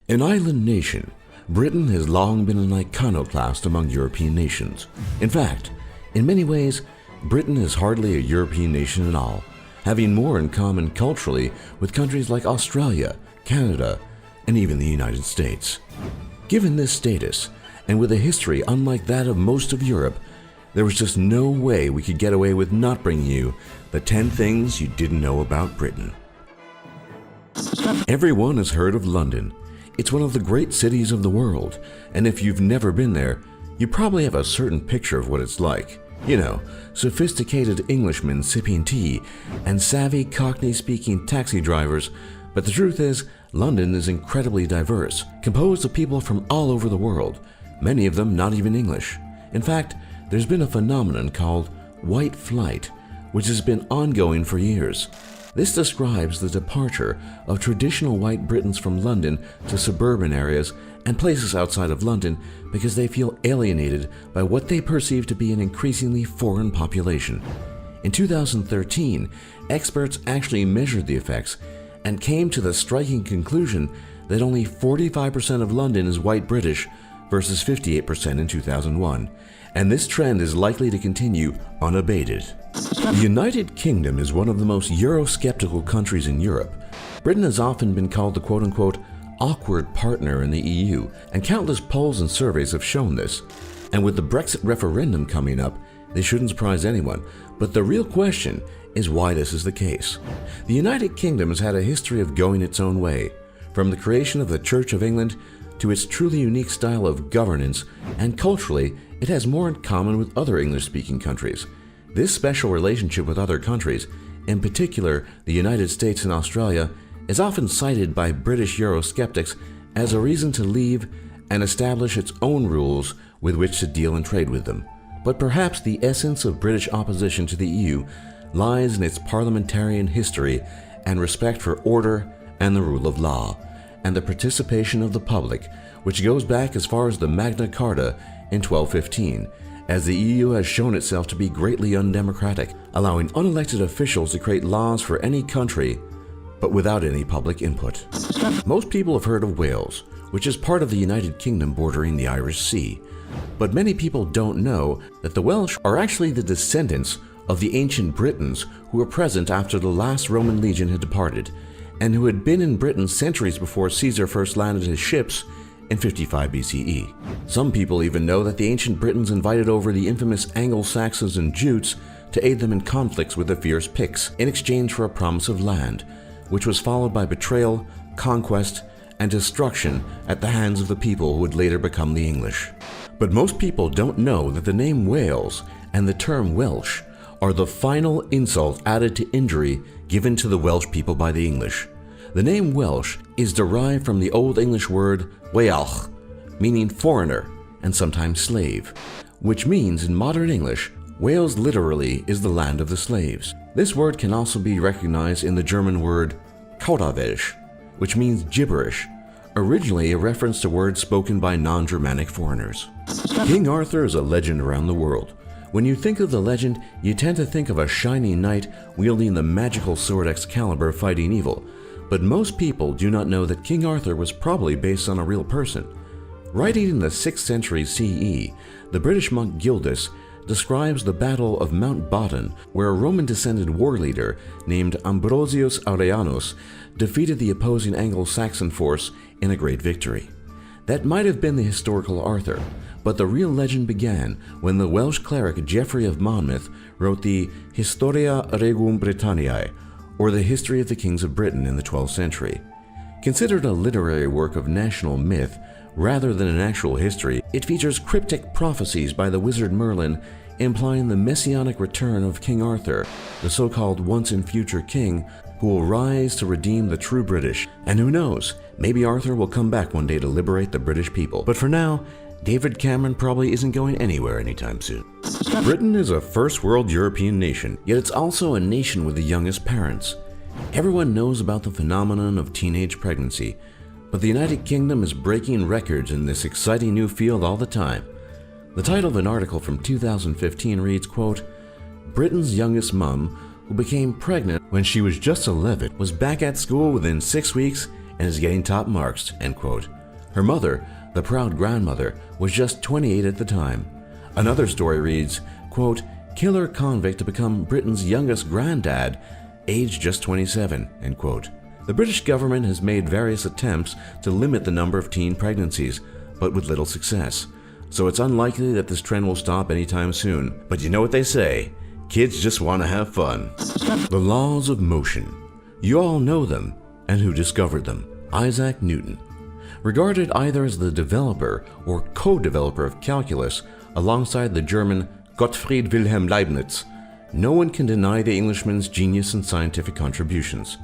An island nation, Britain has long been an iconoclast among European nations. In fact, in many ways, Britain is hardly a European nation at all, having more in common culturally with countries like Australia, Canada, and even the United States. Given this status, and with a history unlike that of most of Europe, there was just no way we could get away with not bringing you the 10 things you didn't know about Britain. Everyone has heard of London. It's one of the great cities of the world, and if you've never been there, you probably have a certain picture of what it's like. You know, sophisticated Englishmen sipping tea and savvy Cockney-speaking taxi drivers, but the truth is, London is incredibly diverse, composed of people from all over the world, many of them not even English. In fact, there's been a phenomenon called white flight, which has been ongoing for years. This describes the departure of traditional white Britons from London to suburban areas and places outside of London because they feel alienated by what they perceive to be an increasingly foreign population. In 2013, experts actually measured the effects and came to the striking conclusion that only 45% of London is white British versus 58% in 2001, and this trend is likely to continue unabated. The United Kingdom is one of the most Eurosceptical countries in Europe. Britain has often been called the quote-unquote awkward partner in the EU, and countless polls and surveys have shown this. And with the Brexit referendum coming up, this shouldn't surprise anyone, but the real question is why this is the case. The United Kingdom has had a history of going its own way, from the creation of the Church of England to its truly unique style of governance, and culturally, it has more in common with other English-speaking countries. This special relationship with other countries, in particular the United States and Australia, is often cited by British Eurosceptics as a reason to leave and establish its own rules with which to deal and trade with them. But perhaps the essence of British opposition to the EU lies in its parliamentarian history and respect for order and the rule of law, and the participation of the public, which goes back as far as the Magna Carta in 1215, as the EU has shown itself to be greatly undemocratic, allowing unelected officials to create laws for any country, but without any public input. Most people have heard of Wales, which is part of the United Kingdom bordering the Irish Sea, but many people don't know that the Welsh are actually the descendants of the ancient Britons who were present after the last Roman legion had departed, and who had been in Britain centuries before Caesar first landed his ships in 55 BCE. Some people even know that the ancient Britons invited over the infamous Anglo-Saxons and Jutes to aid them in conflicts with the fierce Picts in exchange for a promise of land, which was followed by betrayal, conquest, and destruction at the hands of the people who would later become the English. But most people don't know that the name Wales and the term Welsh are the final insult added to injury given to the Welsh people by the English. The name Welsh is derived from the Old English word Wealch, meaning foreigner and sometimes slave, which means in modern English, Wales literally is the land of the slaves. This word can also be recognized in the German word Kauderwelsch, which means gibberish, originally a reference to words spoken by non-Germanic foreigners. King Arthur is a legend around the world. When you think of the legend, you tend to think of a shining knight wielding the magical sword Excalibur fighting evil, but most people do not know that King Arthur was probably based on a real person. Writing in the 6th century CE, the British monk Gildas describes the Battle of Mount Badon, where a Roman-descended war leader named Ambrosius Aurelianus defeated the opposing Anglo-Saxon force in a great victory. That might have been the historical Arthur, but the real legend began when the Welsh cleric Geoffrey of Monmouth wrote the Historia Regum Britanniae, or the History of the Kings of Britain in the 12th century. Considered a literary work of national myth rather than an actual history, it features cryptic prophecies by the wizard Merlin implying the messianic return of King Arthur, the so-called once-and-future king who will rise to redeem the true British. And who knows, maybe Arthur will come back one day to liberate the British people. But for now, David Cameron probably isn't going anywhere anytime soon. Britain is a first-world European nation, yet it's also a nation with the youngest parents. Everyone knows about the phenomenon of teenage pregnancy, but the United Kingdom is breaking records in this exciting new field all the time. The title of an article from 2015 reads, quote, "Britain's youngest mum, who became pregnant when she was just 11, was back at school within 6 weeks and is getting top marks," end quote. Her mother, the proud grandmother, was just 28 at the time. Another story reads, quote, "Killer convict to become Britain's youngest granddad, aged just 27, end quote. The British government has made various attempts to limit the number of teen pregnancies, but with little success. So it's unlikely that this trend will stop anytime soon. But you know what they say, kids just want to have fun. The laws of motion. You all know them, and who discovered them? Isaac Newton. Regarded either as the developer or co-developer of calculus alongside the German Gottfried Wilhelm Leibniz, no one can deny the Englishman's genius and scientific contributions.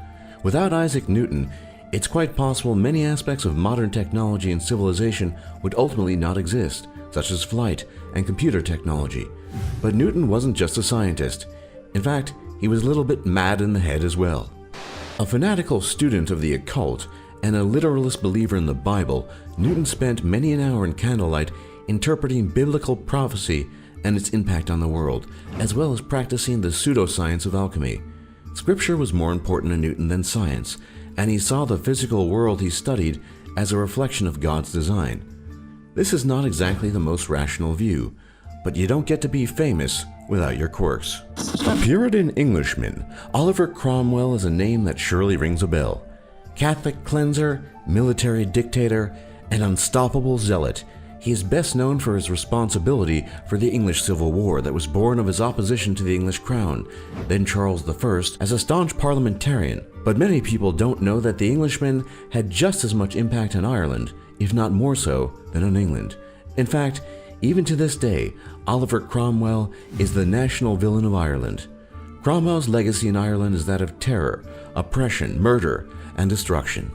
Without Isaac Newton, it's quite possible many aspects of modern technology and civilization would ultimately not exist, such as flight and computer technology. But Newton wasn't just a scientist. In fact, he was a little bit mad in the head as well. A fanatical student of the occult and a literalist believer in the Bible, Newton spent many an hour in candlelight interpreting biblical prophecy and its impact on the world, as well as practicing the pseudoscience of alchemy. Scripture was more important to Newton than science, and he saw the physical world he studied as a reflection of God's design. This is not exactly the most rational view, but you don't get to be famous without your quirks. A Puritan Englishman, Oliver Cromwell is a name that surely rings a bell. Catholic cleanser, military dictator, and unstoppable zealot, he is best known for his responsibility for the English Civil War that was born of his opposition to the English crown, then Charles I, as a staunch parliamentarian. But many people don't know that the Englishman had just as much impact on Ireland, if not more so, than on England. In fact, even to this day, Oliver Cromwell is the national villain of Ireland. Cromwell's legacy in Ireland is that of terror, oppression, murder, and destruction.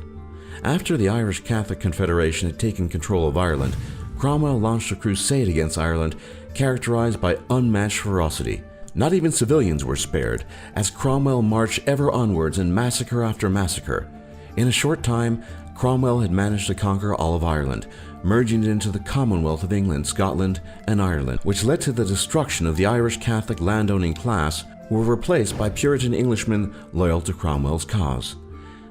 After the Irish Catholic Confederation had taken control of Ireland, Cromwell launched a crusade against Ireland characterized by unmatched ferocity. Not even civilians were spared, as Cromwell marched ever onwards in massacre after massacre. In a short time, Cromwell had managed to conquer all of Ireland, merging it into the Commonwealth of England, Scotland, and Ireland, which led to the destruction of the Irish Catholic landowning class, who were replaced by Puritan Englishmen loyal to Cromwell's cause.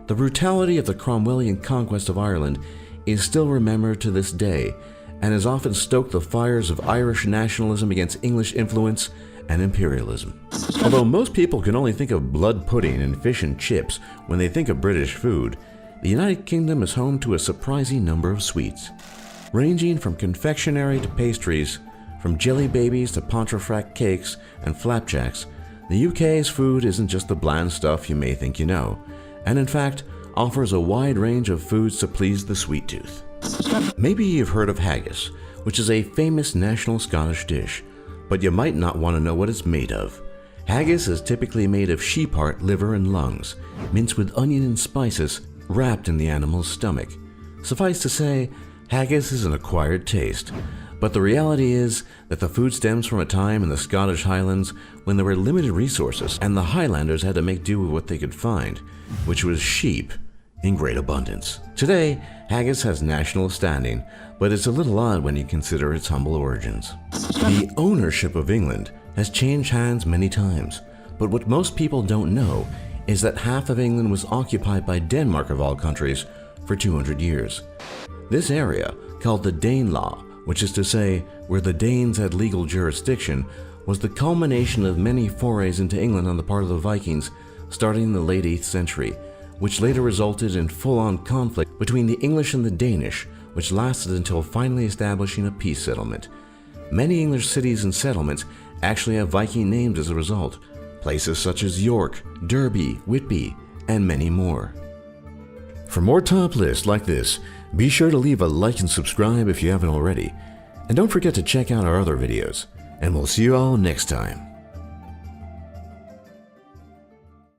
The brutality of the Cromwellian conquest of Ireland is still remembered to this day, and has often stoked the fires of Irish nationalism against English influence and imperialism. Although most people can only think of blood pudding and fish and chips when they think of British food, the United Kingdom is home to a surprising number of sweets. Ranging from confectionery to pastries, from jelly babies to Pontefract cakes and flapjacks, the UK's food isn't just the bland stuff you may think you know, and in fact offers a wide range of foods to please the sweet tooth. Maybe you've heard of haggis, which is a famous national Scottish dish, but you might not want to know what it's made of. Haggis is typically made of sheep heart, liver, and lungs, minced with onion and spices, wrapped in the animal's stomach. Suffice to say, haggis is an acquired taste, but the reality is that the food stems from a time in the Scottish Highlands when there were limited resources and the Highlanders had to make do with what they could find, which was sheep in great abundance. Today, haggis has national standing, but it's a little odd when you consider its humble origins. The ownership of England has changed hands many times, but what most people don't know is that half of England was occupied by Denmark of all countries for 200 years. This area, called the Danelaw, which is to say where the Danes had legal jurisdiction, was the culmination of many forays into England on the part of the Vikings starting in the late 8th century, which later resulted in full-on conflict between the English and the Danish, which lasted until finally establishing a peace settlement. Many English cities and settlements actually have Viking names as a result, places such as York, Derby, Whitby, and many more. For more top lists like this, be sure to leave a like and subscribe if you haven't already. And don't forget to check out our other videos. And we'll see you all next time.